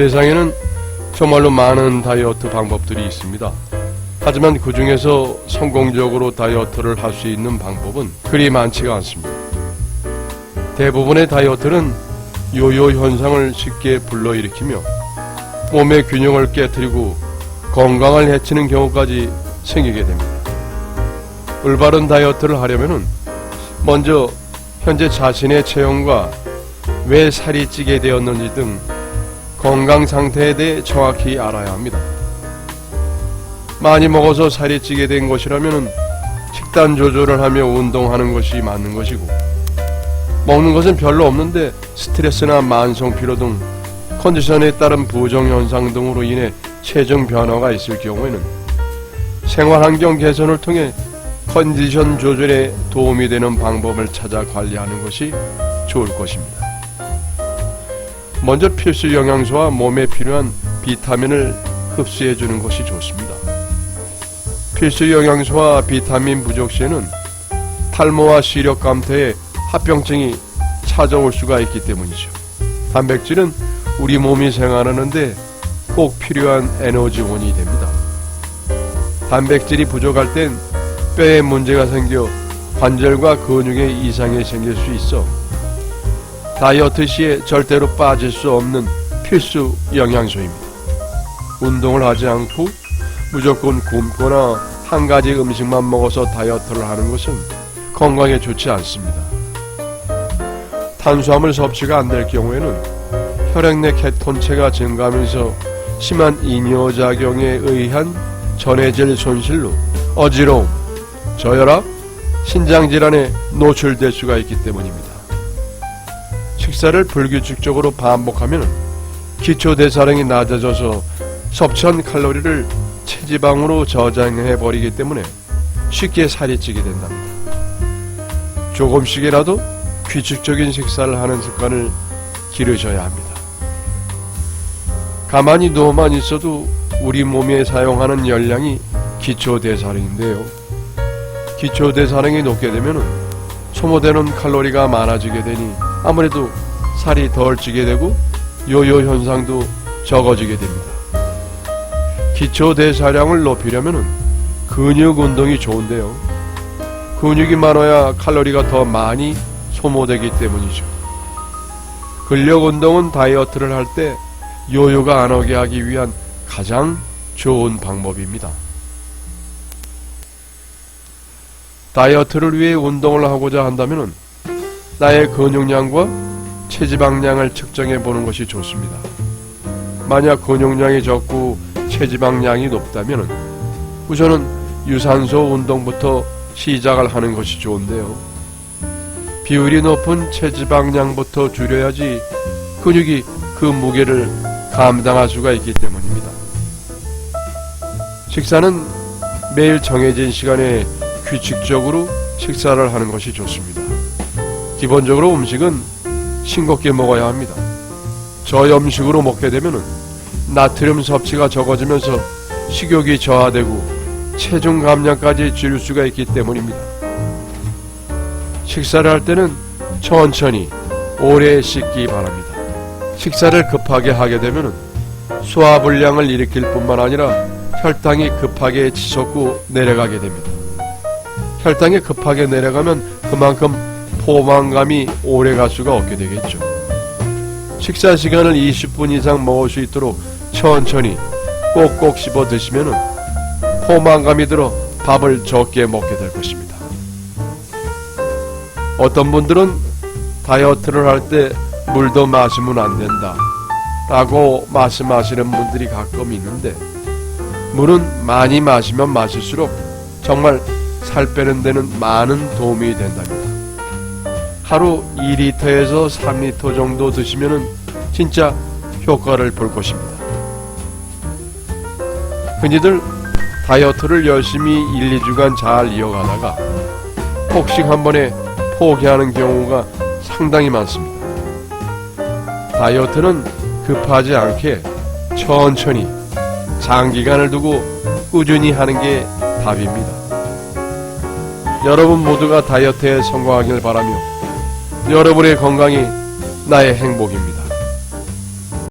세상에는 정말로 많은 다이어트 방법들이 있습니다. 하지만 그 중에서 성공적으로 다이어트를 할 수 있는 방법은 그리 많지가 않습니다. 대부분의 다이어트는 요요 현상을 쉽게 불러일으키며 몸의 균형을 깨트리고 건강을 해치는 경우까지 생기게 됩니다. 올바른 다이어트를 하려면 먼저 현재 자신의 체형과 왜 살이 찌게 되었는지 등 건강 상태에 대해 정확히 알아야 합니다. 많이 먹어서 살이 찌게 된 것이라면 식단 조절을 하며 운동하는 것이 맞는 것이고, 먹는 것은 별로 없는데 스트레스나 만성 피로 등 컨디션에 따른 부정현상 등으로 인해 체중 변화가 있을 경우에는 생활환경 개선을 통해 컨디션 조절에 도움이 되는 방법을 찾아 관리하는 것이 좋을 것입니다. 먼저 필수 영양소와 몸에 필요한 비타민을 흡수해 주는 것이 좋습니다. 필수 영양소와 비타민 부족 시에는 탈모와 시력 감퇴에 합병증이 찾아올 수가 있기 때문이죠. 단백질은 우리 몸이 생활하는데 꼭 필요한 에너지원이 됩니다. 단백질이 부족할 땐 뼈에 문제가 생겨 관절과 근육에 이상이 생길 수 있어 다이어트 시에 절대로 빠질 수 없는 필수 영양소입니다. 운동을 하지 않고 무조건 굶거나 한 가지 음식만 먹어서 다이어트를 하는 것은 건강에 좋지 않습니다. 탄수화물 섭취가 안 될 경우에는 혈액 내 케톤체가 증가하면서 심한 이뇨작용에 의한 전해질 손실로 어지러움, 저혈압, 신장질환에 노출될 수가 있기 때문입니다. 식사를 불규칙적으로 반복하면 기초대사량이 낮아져서 섭취한 칼로리를 체지방으로 저장해버리기 때문에 쉽게 살이 찌게 된답니다. 조금씩이라도 규칙적인 식사를 하는 습관을 기르셔야 합니다. 가만히 누워만 있어도 우리 몸에 사용하는 열량이 기초대사량인데요. 기초대사량이 높게 되면 소모되는 칼로리가 많아지게 되니 아무래도 살이 덜 찌게 되고 요요 현상도 적어지게 됩니다. 기초대사량을 높이려면 근육 운동이 좋은데요. 근육이 많아야 칼로리가 더 많이 소모되기 때문이죠. 근력 운동은 다이어트를 할 때 요요가 안 오게 하기 위한 가장 좋은 방법입니다. 다이어트를 위해 운동을 하고자 한다면 나의 근육량과 체지방량을 측정해 보는 것이 좋습니다. 만약 근육량이 적고 체지방량이 높다면 우선은 유산소 운동부터 시작을 하는 것이 좋은데요. 비율이 높은 체지방량부터 줄여야지 근육이 그 무게를 감당할 수가 있기 때문입니다. 식사는 매일 정해진 시간에 규칙적으로 식사를 하는 것이 좋습니다. 기본적으로 음식은 싱겁게 먹어야 합니다. 저염식으로 먹게 되면 나트륨 섭취가 적어지면서 식욕이 저하되고 체중 감량까지 줄일 수가 있기 때문입니다. 식사를 할 때는 천천히 오래 씻기 바랍니다. 식사를 급하게 하게 되면 소화불량을 일으킬 뿐만 아니라 혈당이 급하게 치솟고 내려가게 됩니다. 혈당이 급하게 내려가면 그만큼 포만감이 오래 갈 수가 없게 되겠죠. 식사 시간을 20분 이상 먹을 수 있도록 천천히 꼭꼭 씹어 드시면 포만감이 들어 밥을 적게 먹게 될 것입니다. 어떤 분들은 다이어트를 할 때 물도 마시면 안 된다 라고 말씀하시는 분들이 가끔 있는데, 물은 많이 마시면 마실수록 정말 살 빼는 데는 많은 도움이 된답니다. 하루 2리터에서 3리터 정도 드시면 진짜 효과를 볼 것입니다. 흔히들 다이어트를 열심히 1, 2주간 잘 이어가다가 폭식 한 번에 포기하는 경우가 상당히 많습니다. 다이어트는 급하지 않게 천천히 장기간을 두고 꾸준히 하는 게 답입니다. 여러분 모두가 다이어트에 성공하길 바라며 여러분의 건강이 나의 행복입니다.